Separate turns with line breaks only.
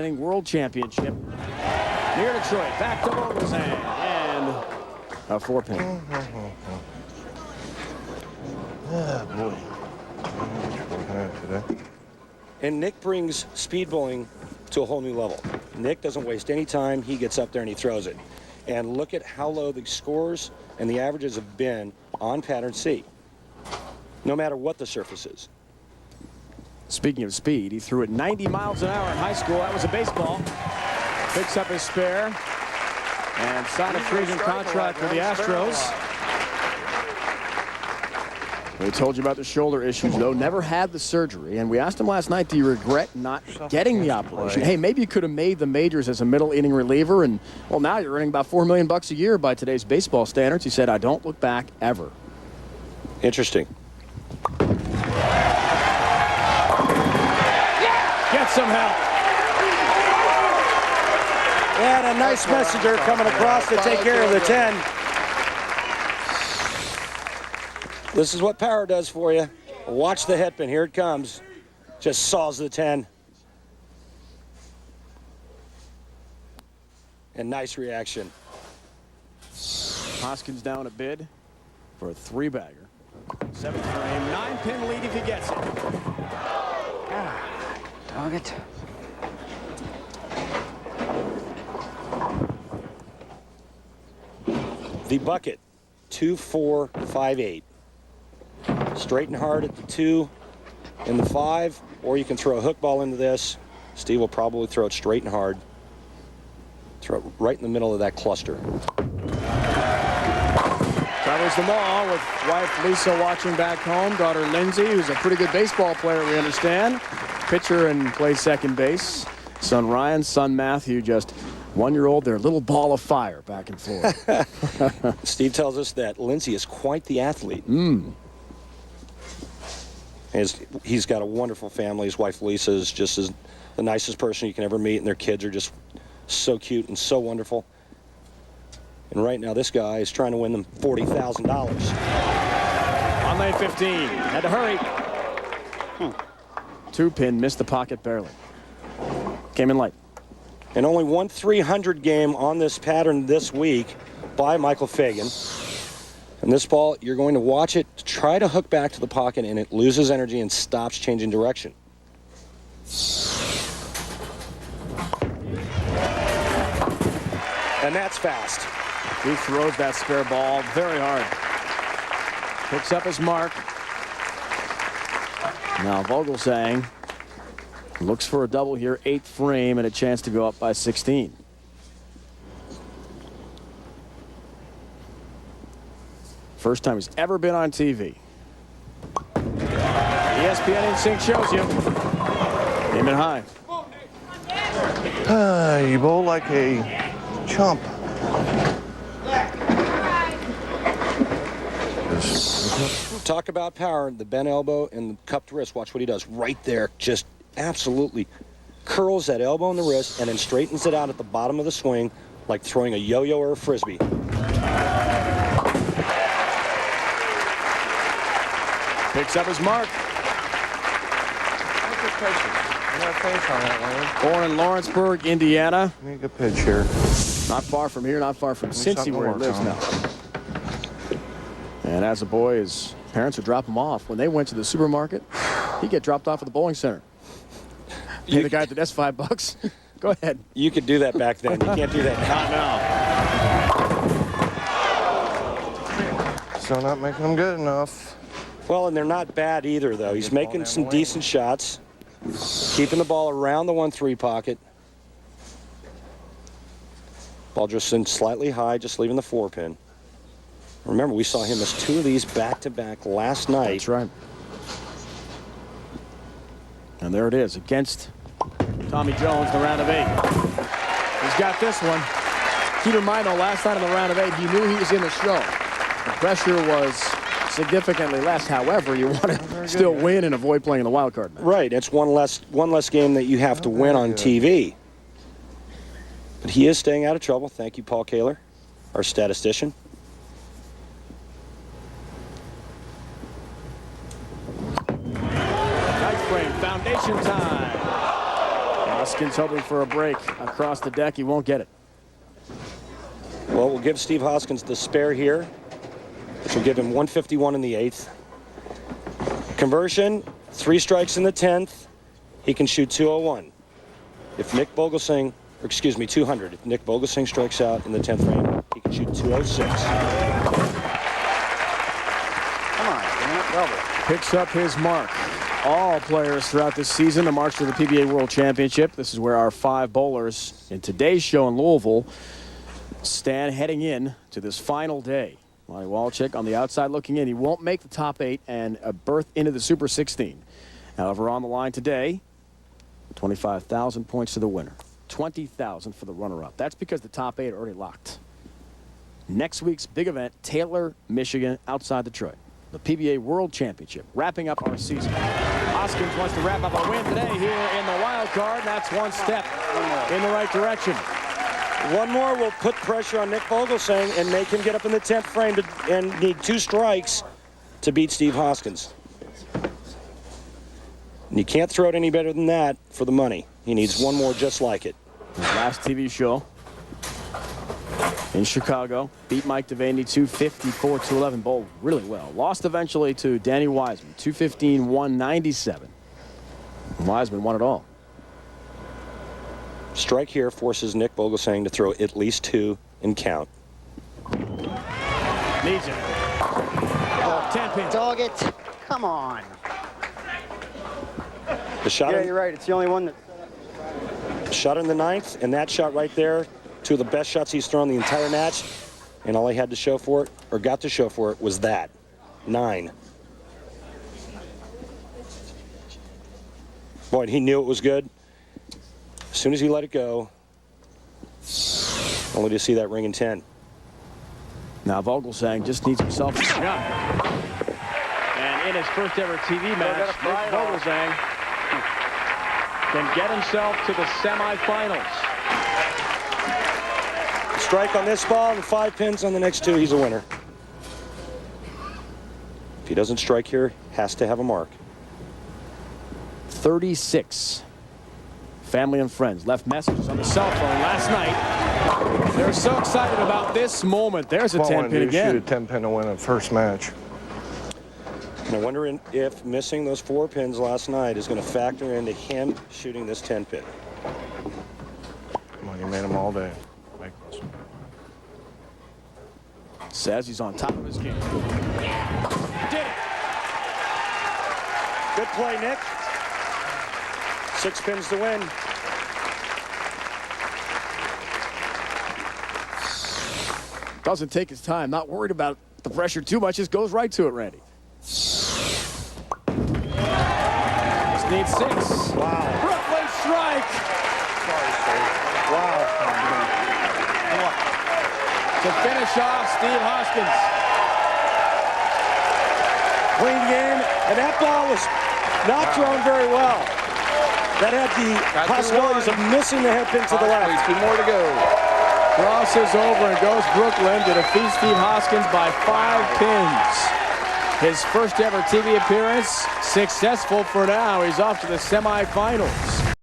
World Championship near Detroit. Back to Vogelgesang and a 4-pin.
boy.
And Nick brings speed bowling to a whole new level. Nick doesn't waste any time. He gets up there and he throws it. And look at how low the scores and the averages have been on pattern C, no matter what the surface is.
Speaking of speed, he threw it 90 miles an hour in high school. That was a baseball. Picks up his spare and signed a free-agent contract with the Astros. We told you about the shoulder issues, though. Never had the surgery. And we asked him last night, do you regret not getting the operation? Hey, maybe you could have made the majors as a middle inning reliever. And, well, now you're earning about $4 million a year by today's baseball standards. He said, I don't look back ever.
Interesting.
Get some help.
And a nice messenger coming across to take care of the 10. This is what power does for you. Watch the headpin. Here it comes. Just saws the 10. And nice reaction.
Hoskins down a bid for a 3-bagger. 7th frame, 9-pin lead if he gets it.
Dog it.
The bucket, 2-4-5-8. Straight and hard at the 2 and the 5, or you can throw a hook ball into this. Steve will probably throw it straight and hard. Throw it right in the middle of that cluster.
Covers them all with wife Lisa watching back home. Daughter Lindsay, who's a pretty good baseball player, we understand. Pitcher and plays second base. Son Ryan, son Matthew, just 1-year-old. They're a little ball of fire back in Florida.
Steve tells us that Lindsay is quite the athlete. He's got a wonderful family. His wife Lisa is just the nicest person you can ever meet, and their kids are just so cute and so wonderful. And right now, this guy is trying to win them $40,000.
On lane 15, had to hurry. 2-pin, missed the pocket barely. Came in light.
And only one 300 game on this pattern this week by Michael Fagan. And this ball, you're going to watch it try to hook back to the pocket, and it loses energy and stops changing direction. And that's fast.
He throws that spare ball very hard. Picks up his mark. Now Vogelgesang looks for a double here, 8th frame, and a chance to go up by 16. First time he's ever been on TV. ESPN Instinct shows you. Aim it high.
You bowl like a chump.
Talk about power, the bent elbow and the cupped wrist. Watch what he does right there. Just absolutely curls that elbow and the wrist and then straightens it out at the bottom of the swing like throwing a yo-yo or a frisbee.
Picks up his mark. Born in Lawrenceburg, Indiana.
Make a pitch here.
Not far from here, not far from Cincy, where he lives now. And as a boy, his parents would drop him off. When they went to the supermarket, he'd get dropped off at the bowling center. Pay the guy at the desk $5. Go ahead.
You could do that back then. You can't do that
now. Still not making them good enough.
Well, and they're not bad either, though. He's making some decent shots. Keeping the ball around the 1-3 pocket. Ball just in slightly high, just leaving the 4-pin. Remember, we saw him miss 2 of these back-to-back last night.
That's right. And there it is, against Tommy Jones, the round of 8. He's got this one. Keep in mind, though, last night in the round of 8, he knew he was in the show. The pressure was significantly less. However, you want to still win and avoid playing in the wild card match.
Right. It's one less game that you have to win on TV. But he is staying out of trouble. Thank you, Paul Kaler, our statistician. Nice frame. Foundation time. Hoskins
hoping for a break across the deck. He won't get it.
Well, we'll give Steve Hoskins the spare here, which will give him 151 in the 8th. Conversion, 3 strikes in the 10th. He can shoot 201. If Nick-Vogelgesang, or excuse me, 200. If Nick-Vogelgesang strikes out in the 10th frame, he can shoot 206.
Come on, double.
Picks up his mark. All players throughout this season to march to the PBA World Championship. This is where our 5 bowlers in today's show in Louisville stand heading in to this final day. Lonnie Waliczek on the outside looking in. He won't make the top 8 and a berth into the Super 16. However, on the line today, 25,000 points to the winner. 20,000 for the runner-up. That's because the top 8 are already locked. Next week's big event, Taylor, Michigan, outside Detroit. The PBA World Championship, wrapping up our season. Hoskins wants to wrap up a win today here in the wild card. That's one step in the right direction.
One more will put pressure on Nick-Vogelgesang and make him get up in the 10th frame and need 2 strikes to beat Steve Hoskins. And you can't throw it any better than that for the money. He needs one more just like it.
His last TV show in Chicago, beat Mike Devaney 254-211, bowled really well. Lost eventually to Danny Wiseman, 215-197. Wiseman won it all.
Strike here forces Nick-Vogelgesang to throw at least 2 and count.
Needs it. 10 pin.
Dog it. Come on.
The shot,
Yeah, you're right. It's the only one that...
shot in the 9th, and that shot right there, 2 of the best shots he's thrown the entire match, and all he had to show for it, or got to show for it, was that. 9. Boy, he knew it was good. As soon as he let it go, only to see that ring in 10.
Now Vogelgesang just needs himself a shot. And in his first ever TV match, Nick-Vogelgesang can get himself to the semifinals.
Strike on this ball and 5 pins on the next 2, he's a winner. If he doesn't strike here, has to have a mark.
36. Family and friends left messages on the cell phone last night. They're so excited about this moment. There's a 10 pin again.
Shoot a 10 pin to win a first match.
And I wonder if missing those 4 pins last night is going to factor into him shooting this 10 pin.
Come on, he made them all day. Make those.
Says he's on top of his game. Did it.
Good play, Nick. 6 pins to win.
Doesn't take his time. Not worried about the pressure too much. Just goes right to it, Randy. Just needs 6.
Wow.
Brooklyn strike.
Wow.
To finish off Steve Hoskins.
Clean game, and that ball was not thrown very well. That had the possibilities of missing the head pin to the left.
2 more to go.
Crosses over and goes Brooklyn to defeat Steve Hoskins by 5 pins. His first ever TV appearance successful for now. He's off to the semifinals.